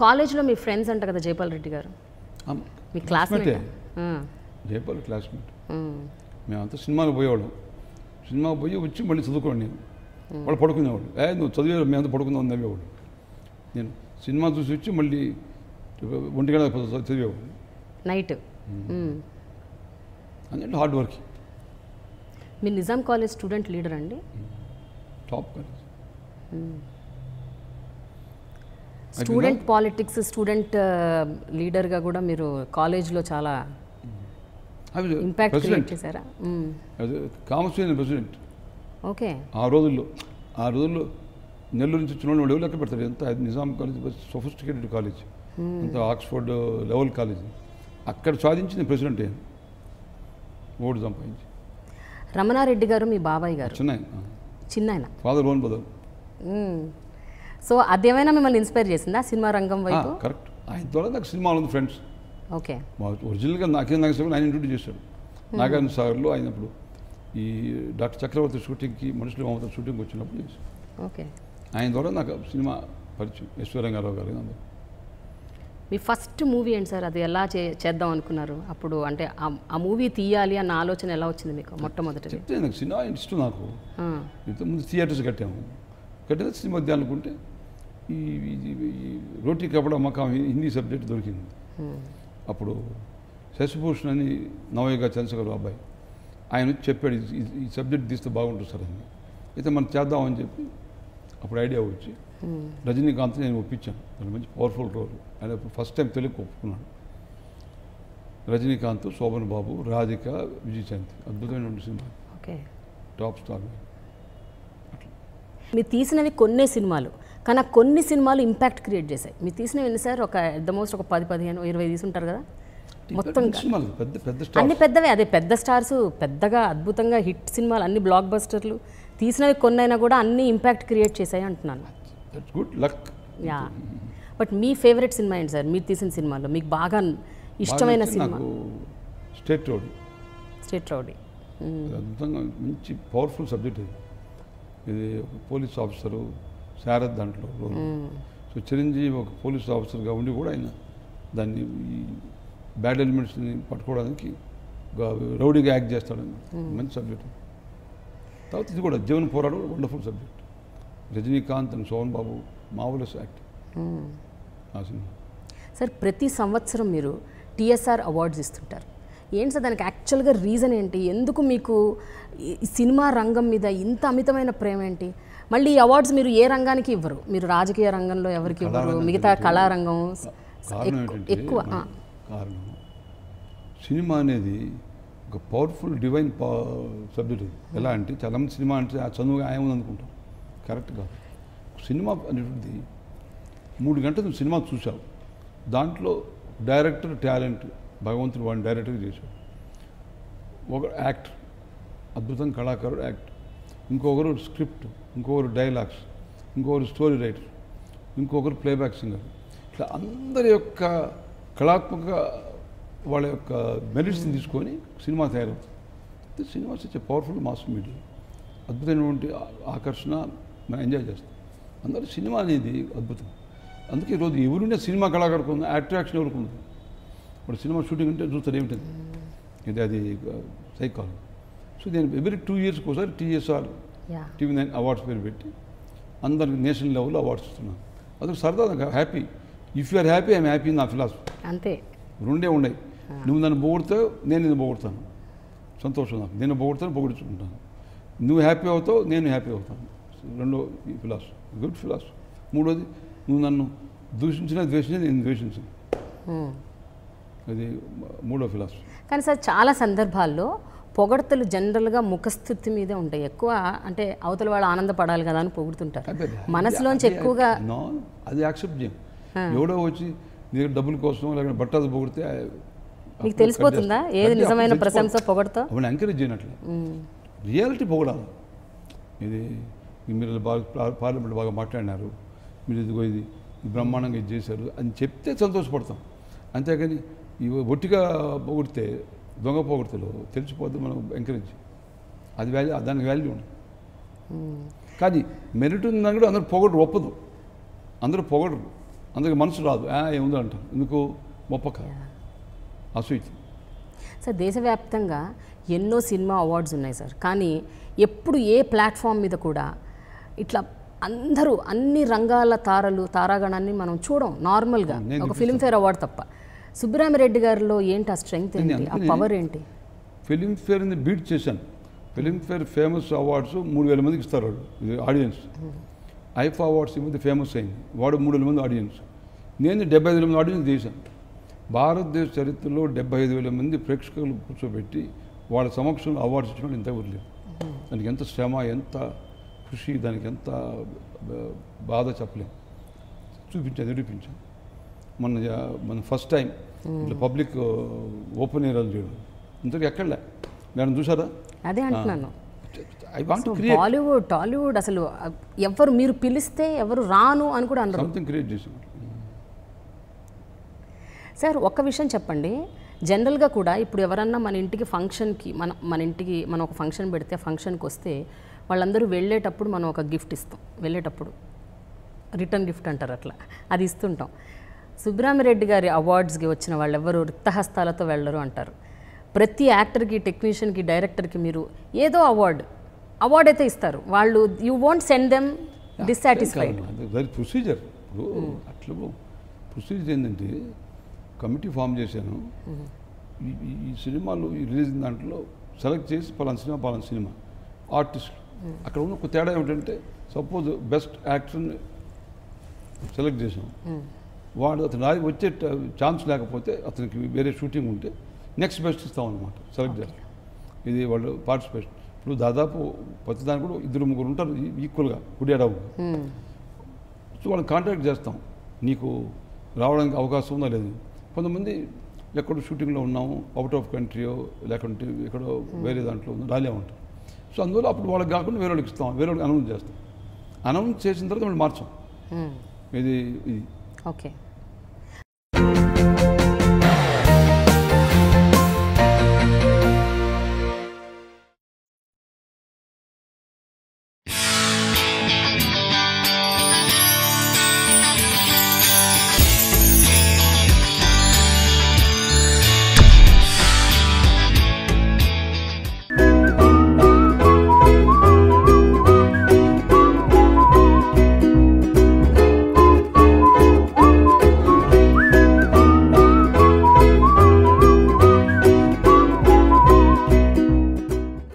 కాలేజ్లో మీ ఫ్రెండ్స్ అంట కదా జైపాల్ రెడ్డి గారు, మీ క్లాస్మేట్? జైపాల్ క్లాస్మేట్. మేమంతా సినిమాకి పోయేవాళ్ళం. సినిమాకి పోయి వచ్చి మళ్ళీ చదువుకోండి. నేను వాళ్ళు పడుకునేవాళ్ళు. నువ్వు చదివే మేమంతా పడుకుందాం నవ్వేవాడు. నేను సినిమా చూసి వచ్చి మళ్ళీ 1 గంట చదివేవాడు నైట్. అంటే హార్డ్ వర్క్. మీ నిజాం కాలేజ్ స్టూడెంట్ లీడర్ అండి? Top college. Student politics, student లీడర్గా కూడా మీరు కాలేజ్లో చాలా ఇంపాక్ట్ క్రియేట్ చేశారా? Commerce president. ఓకే. ఆ రోజుల్లో నెల్లూరు నుంచి వచ్చిన వాళ్ళు లెక్క పెడతారు. ఎంత నిజాం కాలేజ్ సొఫిస్టికేటెడ్ కాలేజ్, అంత ఆక్స్ఫర్డ్ లెవెల్ కాలేజ్. అక్కడ సాధించి నేను ప్రెసిడెంట్ అయ్యాను, ఓటు సంపాదించి. రమణారెడ్డి గారు మీ బాబాయ్ గారు? చిన్నాయన. Father own brother. సో అదేమైనా మిమ్మల్ని ఇన్స్పైర్ చేసిందా సినిమా రంగం వైపు? కరెక్ట్. ఆయన ద్వారా నాకు సినిమాలో ఉంది ఫ్రెండ్స్. ఓకే. ఒరిజినల్గా నాగేశ్వర ఆయన ఇంట్రొడ్యూస్ చేశాడు. నాగార్జున సాగర్లో అయినప్పుడు ఈ డాక్టర్ చక్రవర్తి షూటింగ్కి, మనుషులు మమత షూటింగ్కి వచ్చినప్పుడు చేశాడు. ఓకే. ఆయన ద్వారా నాకు సినిమా పరిచయం. రంగారావు గారు అందరూ. మీ ఫస్ట్ మూవీ ఏంటి సార్? అది ఎలా చేద్దాం అనుకున్నారు అప్పుడు? అంటే ఆ మూవీ తీయాలి అన్న ఆలోచన ఎలా వచ్చింది మీకు మొట్టమొదటి? చెప్తే నాకు సినిమా ఇష్టం. నాకు ఇంతకుముందు థియేటర్స్ కట్టాము. కట్టిన సినిమా అనుకుంటే ఈ రోటీ కపడా మకాం హిందీ సబ్జెక్ట్ దొరికింది. అప్పుడు శశిభూషణ్ అని నవయుగ చంద్రశేఖర్ అబ్బాయి ఆయన వచ్చి చెప్పాడు, ఈ సబ్జెక్ట్ తీస్తే బాగుంటుంది సార్ అని. అయితే మనం చేద్దామని చెప్పి అప్పుడు ఐడియా వచ్చి రజనీకాంత్ నేను ఒప్పించాను. దాని మంచి పవర్ఫుల్ రోల్. ఆయన ఫస్ట్ టైం తెలుగు ఒప్పుకున్నాడు. రజనీకాంత్, శోభన్ బాబు, రాధిక, విజయశాంతి, అద్భుతమైన సినిమా. ఓకే. Top star. మీరు తీసినవి కొన్ని సినిమాలు, కానీ కొన్ని సినిమాలు ఇంపాక్ట్ క్రియేట్ చేశాయి. మీరు తీసినవి ఎన్ని సార్? ఒక ఎట్ ద మోస్ట్ ఒక 10, 15, 20 తీసుంటారు కదా మొత్తం. అన్ని పెద్దవే. అదే పెద్ద స్టార్స్, పెద్దగా అద్భుతంగా హిట్ సినిమాలు, అన్ని బ్లాక్ బస్టర్లు తీసినవి కొన్నైనా కూడా అన్ని ఇంపాక్ట్ క్రియేట్ చేశాయి అంటున్నాను. Good luck. Yeah. But me favourite cinema ఏంటి సార్ మీరు తీసిన సినిమాలో? మీకు బాగా ఇష్టమైన cinema? State rowdy. State rowdy అద్భుతంగా మంచి పవర్ఫుల్ సబ్జెక్ట్ ఇది. ఇది ఒక పోలీస్ ఆఫీసరు, శారద్ దాంట్లో రోల్. సో చిరంజీవి ఒక పోలీస్ ఆఫీసర్గా ఉండి కూడా ఆయన దాన్ని ఈ బ్యాడ్ ఎలిమెంట్స్ని పట్టుకోవడానికి రౌడీగా యాక్ట్ చేస్తాడని మంచి సబ్జెక్ట్. తర్వాత ఇది కూడా జీవన పోరాడు, wonderful subject. Rajinikanth and Shobhan Babu మామూలెస్ యాక్ట్ ఆ సినిమా. సార్ ప్రతి సంవత్సరం మీరు టీఎస్ఆర్ అవార్డ్స్ ఇస్తుంటారు. ఏంటి సార్ దానికి యాక్చువల్గా రీజన్ ఏంటి? ఎందుకు మీకు ఈ సినిమా రంగం మీద ఇంత అమితమైన ప్రేమ ఏంటి? మళ్ళీ ఈ అవార్డ్స్ మీరు ఏ రంగానికి ఇవ్వరు, మీరు రాజకీయ రంగంలో ఎవరికి ఇవ్వరు, మిగతా కళారంగం ఎక్కువ. కారణం సినిమా అనేది ఒక పవర్ఫుల్ డివైన్ సబ్జెక్ట్. ఎలా అంటే చాలామంది సినిమా అంటే ఆ చదువుగా ఆయముంది అనుకుంటాం. కరెక్ట్ కాదు. సినిమా అనేటువంటిది 3 గంటలు సినిమా చూసావు. దాంట్లో డైరెక్టర్ టాలెంట్, భగవంతుడు వాడిని డైరెక్ట్గా చేశాడు. ఒక యాక్టర్, అద్భుతంగా కళాకారుడు యాక్ట్, ఇంకొకరు స్క్రిప్ట్, ఇంకొకరు డైలాగ్స్, ఇంకొకరు స్టోరీ రైటర్, ఇంకొకరు ప్లేబ్యాక్ సింగర్. ఇట్లా అందరి యొక్క కళాత్మక వాళ్ళ యొక్క మెరిట్స్ని తీసుకొని సినిమా తయారవుతుంది. సినిమా వచ్చే పవర్ఫుల్ మాస్ మీడియా, అద్భుతమైనటువంటి ఆకర్షణ, మనం ఎంజాయ్ చేస్తాం. అందరూ సినిమా అనేది అద్భుతం. అందుకే ఈరోజు ఎవరుండే సినిమా కళాకారుకు ఉంది, అట్రాక్షన్ ఎవరికి ఉంది. ఇప్పుడు సినిమా షూటింగ్ అంటే చూస్తారు ఏమిటది, ఇది అది సైకాలజీ. సో నేను ఎవ్రీ 2 ఇయర్స్కి ఒకసారి టీఎస్ఆర్ TV9 అవార్డ్స్ పేరు పెట్టి అందరికి నేషనల్ లెవెల్లో అవార్డ్స్ ఇస్తున్నాను. అదొక సరదా, నాకు happy. If you are happy I'm happy. నా ఫిలాసఫీ అంతే. రెండే ఉన్నాయి. నువ్వు నన్ను పొగుడుతావు, నేను నిన్ను పొగుడుతాను. సంతోషం నాకు. నేను పొగుడుతాను, పొగుడుచుకుంటాను. నువ్వు హ్యాపీ అవుతావు, నేను హ్యాపీ అవుతాను. రెండో ఫిలాసఫీ, గుడ్ ఫిలాసఫీ. మూడోది, నువ్వు నన్ను దూషించినా ద్వేషించినా నేను ద్వేషించను. అది మూడో ఫిలాసఫీ. కానీ సార్ చాలా సందర్భాల్లో పొగడతలు జనరల్గా ముఖస్థితి మీదే ఉంటాయి ఎక్కువ. అంటే అవతల వాళ్ళు ఆనందపడాలి కదా అని పొగుడుతుంటారు. మనసులోంచి ఎక్కువగా అది యాక్సెప్ట్ చేయం. ఎవడో వచ్చి నీ దగ్గర డబ్బుల కోసం లేకపోతే బట్టలు పొగిడితే మీకు తెలిసిపోతుందా ఏది నిజమైన ప్రశంస పొగడతో? అవన్నీ ఎంకరేజ్ చేయనట్లే, రియాలిటీ పొగడాలి. ఇది మీరు బాగా పార్లమెంట్ బాగా మాట్లాడినారు, మీరు ఇదిగో ఇది బ్రహ్మాండంగా ఇది చేశారు అని చెప్తే సంతోషపడతాం. అంతేకాని ఇవి ఒట్టిగా పొగిడితే దొంగ పొగడితేలో తెలిసిపోద్ది, మనం ఎంకరేజ్, అది వాల్యూ, దానికి వాల్యూ ఉండదు. కానీ మెరిట్ ఉందని కూడా అందరూ పొగడరు, ఒప్పదు, అందరూ పొగడరు, అందరికి మనసు రాదు, ఏముందో అంటారు. ఎందుకు గొప్పక అసూయ. సార్ దేశవ్యాప్తంగా ఎన్నో సినిమా అవార్డ్స్ ఉన్నాయి సార్, కానీ ఎప్పుడు ఏ ప్లాట్ఫామ్ మీద కూడా ఇట్లా అందరూ అన్ని రంగాల తారాగణాన్ని మనం చూడం నార్మల్గా, ఒక ఫిల్మ్ఫేర్ అవార్డు తప్ప. సుబ్బరామిరెడ్డి గారిలో ఏంటి ఆ స్ట్రెంగ్త్ ఏంటి, ఆ పవర్ ఏంటి? ఫిలింఫేర్ని బీట్ చేశాను. ఫిలింఫేర్ ఫేమస్ అవార్డ్స్ 3000 మందికి ఇస్తారు వాళ్ళు, ఇది ఆడియన్స్. ఐఫా అవార్డ్స్ ఈ మధ్య ఫేమస్ అయింది, వాడు 3000 మంది ఆడియన్స్. నేను 75,000 మంది ఆడియన్స్ చేశాను. భారతదేశ చరిత్రలో 75,000 మంది ప్రేక్షకులు కూర్చోబెట్టి వాళ్ళ సమక్షంలో అవార్డ్స్ ఇచ్చిన ఇంతవరకు లేదు. దానికి ఎంత శ్రమ, ఎంత కృషి, దానికి ఎంత బాధ చెప్పలేము. చూపించాను, నిరూపించాను. మన ఫస్ట్ టైం ఇట్లా పబ్లిక్ ఓపెన్ ఏరియాలు చేయడం ఇంతకు ఎక్కడలే, నేను చూసారా? అదే అంటున్నాను. I want to Bollywood Tollywood అసలు ఎవరు మీరు పిలిస్తే ఎవరు రాను అని కూడా అనరు. సంథింగ్ క్రియేట్ చేసాం. సార్ ఒక్క విషయం చెప్పండి, జనరల్గా కూడా ఇప్పుడు ఎవరన్నా మన ఇంటికి ఫంక్షన్కి మనం ఒక ఫంక్షన్ పెడితే ఫంక్షన్కి వస్తే వాళ్ళందరూ వెళ్ళేటప్పుడు మనం ఒక గిఫ్ట్ ఇస్తాం, వెళ్ళేటప్పుడు రిటర్న్ గిఫ్ట్ అంటారు, అట్లా అది ఇస్తుంటాం. సుబ్బరామిరెడ్డి గారి అవార్డ్స్కి వచ్చిన వాళ్ళు ఎవరు రిక్తహస్తాలతో వెళ్ళరు అంటారు. ప్రతి యాక్టర్కి, టెక్నీషియన్కి, డైరెక్టర్కి మీరు ఏదో అవార్డు అయితే ఇస్తారు. వాళ్ళు you won't send them dissatisfied. Procedure ఇప్పుడు అట్లా ప్రొసీజర్ ఏంటంటే కమిటీ ఫామ్ చేశాను. ఈ సినిమాలు ఈ రిలీజ్ దాంట్లో సెలెక్ట్ చేసి పలానా సినిమా ఆర్టిస్టులు, అక్కడ ఉన్న ఒక తేడా ఏమిటంటే సపోజ్ బెస్ట్ యాక్టర్ని సెలెక్ట్ చేసాం, వాడు అతను వచ్చే ఛాన్స్ లేకపోతే అతనికి వేరే షూటింగ్ ఉంటే నెక్స్ట్ బెస్ట్ ఇస్తామన్నమాట, సెలెక్ట్ చేస్తాం. ఇది వాళ్ళు పార్టిసిపేషన్. ఇప్పుడు దాదాపు ప్రతిదానికి కూడా 2-3 ఉంటారు ఈక్వల్గా కుడియాడవు. సో వాళ్ళని కాంటాక్ట్ చేస్తాం, నీకు రావడానికి అవకాశం ఉందా లేదు. కొంతమంది ఎక్కడో షూటింగ్లో ఉన్నాము, అవుట్ ఆఫ్ కంట్రీయో లేకుంటే ఎక్కడో వేరే దాంట్లో రాలే ఉంటాం. సో అందువల్ల అప్పుడు వాళ్ళకి కాకుండా వేరే వాళ్ళకి ఇస్తాం, వేరే వాళ్ళకి అనౌన్స్ చేస్తాం. అనౌన్స్ చేసిన తర్వాత వాళ్ళు మార్చాం. ఇది ఓకే.